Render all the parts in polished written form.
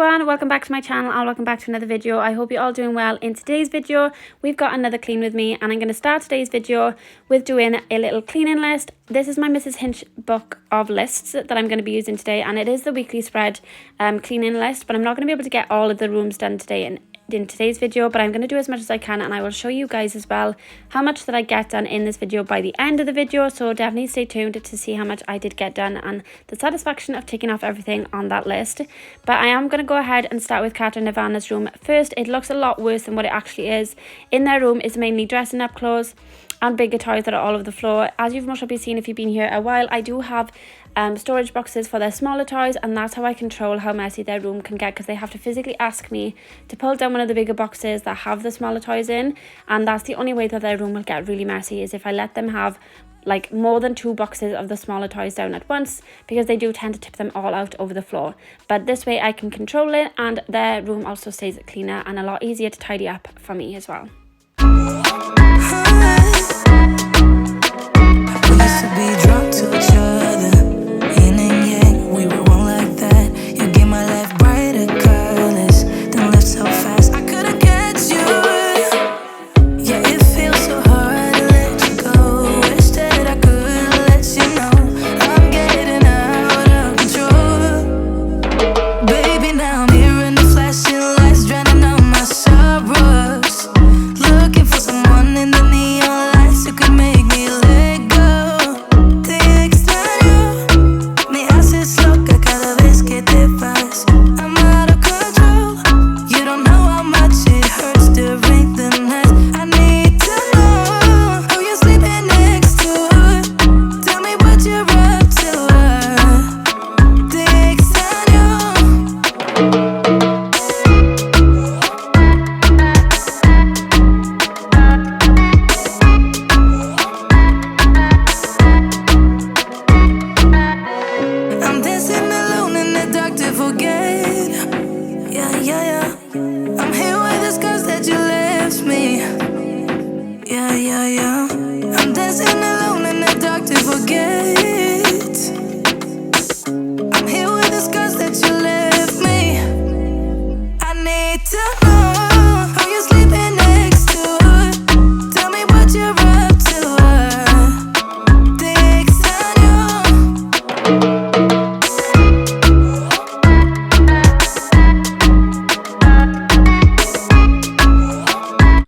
everyone, welcome back to my channel and welcome back to another video. I hope you're all doing well. In today's video we've got another clean with me, and I'm going to start today's video with doing a little cleaning list. This is my Mrs. Hinch book of lists that I'm going to be using today, and it is the weekly spread cleaning list, but I'm not going to be able to get all of the rooms done today in today's video, but I'm going to do as much as I can, and I will show you guys as well how much that I get done in this video by the end of the video. So definitely stay tuned to see how much I did get done and the satisfaction of ticking off everything on that list. But I am going to go ahead and start with Kat and Ivana's room first. It looks a lot worse than what it actually is. In their room is mainly dressing up clothes and bigger toys that are all over the floor. As you've most probably seen if you've been here a while, I do have storage boxes for their smaller toys, and that's how I control how messy their room can get, because they have to physically ask me to pull down one of the bigger boxes that have the smaller toys in, and that's the only way that their room will get really messy, is if I let them have like more than 2 boxes of the smaller toys down at once, because they do tend to tip them all out over the floor. But this way I can control it, and their room also stays cleaner and a lot easier to tidy up for me as well. We used to be drunk to each other, yin and yang, we were one like that. You gave my life brighter colors, then left so fast I couldn't catch you. Yeah, it feels so hard to let you go. Wish that I could let you know I'm getting out of control. Baby, now I'm hearing the flashing lights, drowning out my sorrows. Looking for someone in the neon lights who could make me let go. Te extraño, me haces loca cada vez que te vas. I'm out of control. You don't know how much it hurts during the night. I need to know who you're sleeping next to. Tell me what you're up to. Te extraño. I'm dancing alone in the dark to forget. Yeah, yeah, yeah. I'm here with the scars that you left me. Yeah, yeah, yeah. I'm dancing alone in the dark to forget. I'm here with the scars that you left me. I need to know who you're sleeping next to. Tell me what you're up to. Te extraño.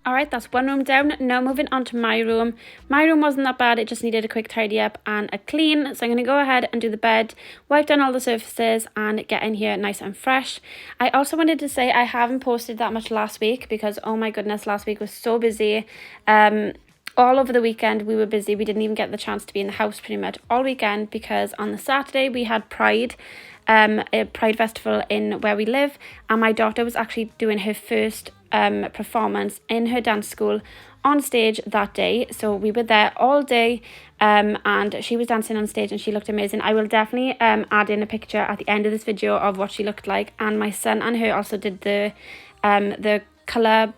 Alright, that's one room down. Now moving on to my room. My room wasn't that bad, it just needed a quick tidy up and a clean. So I'm going to go ahead and do the bed, wipe down all the surfaces and get in here nice and fresh. I also wanted to say I haven't posted that much last week because, oh my goodness, last week was so busy. All over the weekend we were busy. We didn't even get the chance to be in the house pretty much all weekend, because on the Saturday we had Pride, a Pride festival in where we live, and my daughter was actually doing her first performance in her dance school on stage that day. So we were there all day, and she was dancing on stage and she looked amazing. I will definitely add in a picture at the end of this video of what she looked like. And my son and her also did the color,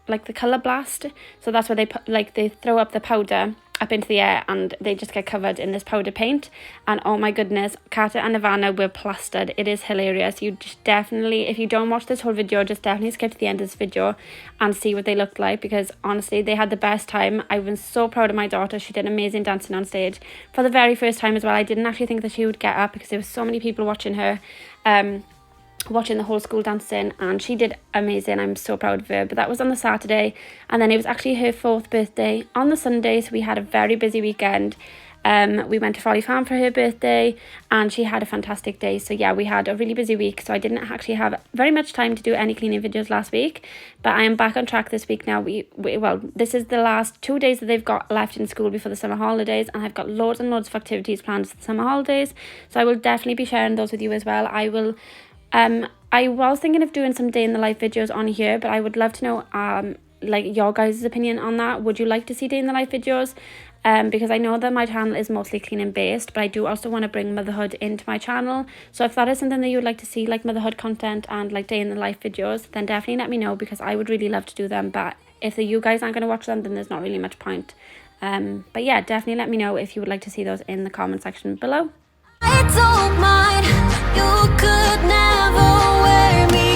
like the color blast. So that's where they put, like, they throw up the powder up into the air and they just get covered in this powder paint. And oh my goodness, Kata and Ivana were plastered. It is hilarious. You just definitely, if you don't watch this whole video, just definitely skip to the end of this video and see what they looked like, because honestly they had the best time. I was so proud of my daughter. She did amazing dancing on stage for the very first time as well. I didn't actually think that she would get up because there were so many people watching her, watching the whole school dancing, and she did amazing. I'm so proud of her. But that was on the Saturday, and then it was actually her 4th birthday on the Sunday, so we had a very busy weekend. We went to Folly Farm for her birthday and she had a fantastic day. So yeah, we had a really busy week, so I didn't actually have very much time to do any cleaning videos last week, but I am back on track this week now. Well, this is the last 2 days that they've got left in school before the summer holidays, and I've got loads and loads of activities planned for the summer holidays, so I will definitely be sharing those with you as well. I was thinking of doing some day in the life videos on here, but I would love to know like your guys' opinion on that. Would you like to see day in the life videos? Because I know that my channel is mostly cleaning based, but I do also want to bring motherhood into my channel. So if that is something that you would like to see, like motherhood content and like day in the life videos, then definitely let me know, because I would really love to do them. But if you guys aren't going to watch them, then there's not really much point. But yeah, definitely let me know if you would like to see those in the comment section below. I don't mind, you could never wear me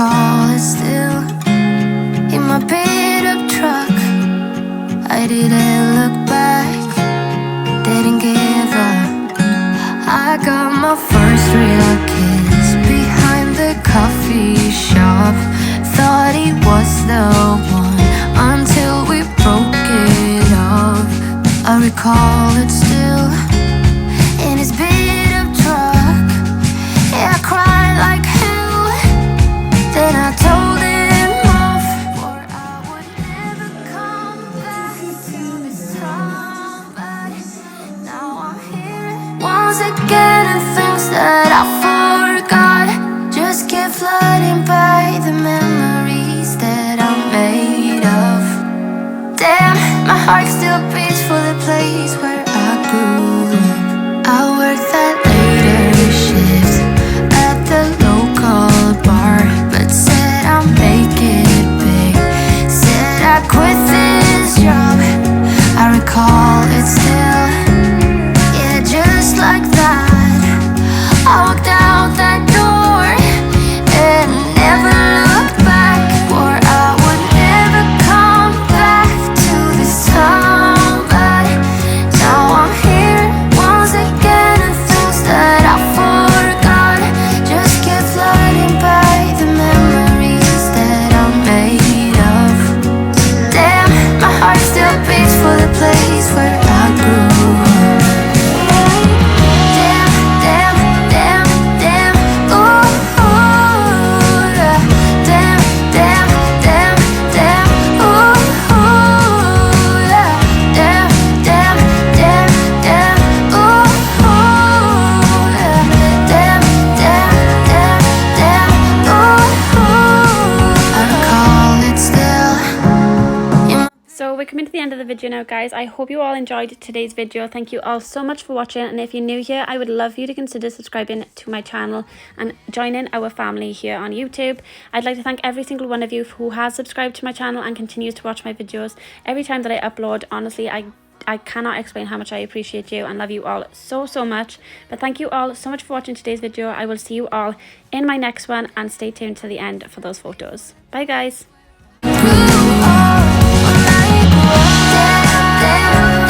recall it still. In my beat up truck, I didn't look back, didn't give up. I got my first real kiss behind the coffee shop. Thought he was the one until we broke it off. I recall it still. In his beat up truck, yeah, I cried like hell. Then I told him off, for I would never come back to this time. But now I'm here once again, and things that I forgot just keep flooding by, the memories that I'm made of. Damn, my heart still beats for the place where I grew up. I worked that later shift at the local bar, but said I'll make it big, said I quit this job. I recall it still, yeah, just like that. I walked out that door and never looked back, for I would never come back to this time. But now I'm here once again, and things that I forgot just keep flooding by, the memories that I'm made of. Damn, my heart still beats for the place where I grew up. Damn, damn, damn, damn, ooh, ooh, yeah. Damn, damn, damn, damn, ooh, ooh, yeah. Damn, damn, damn, damn, ooh, ooh, yeah. Damn, damn, damn, damn, ooh, ooh. I recall it still. So we're coming to the end of the video now, guys. I hope you all enjoyed today's video. Thank you all so much for watching, and if you're new here, I would love you to consider subscribing to my channel and joining our family here on YouTube. I'd like to thank every single one of you who has subscribed to my channel and continues to watch my videos every time that I upload. Honestly, I cannot explain how much I appreciate you and love you all so much. But thank you all so much for watching today's video. I will see you all in my next one, and stay tuned to the end for those photos. Bye, guys. Damn, damn.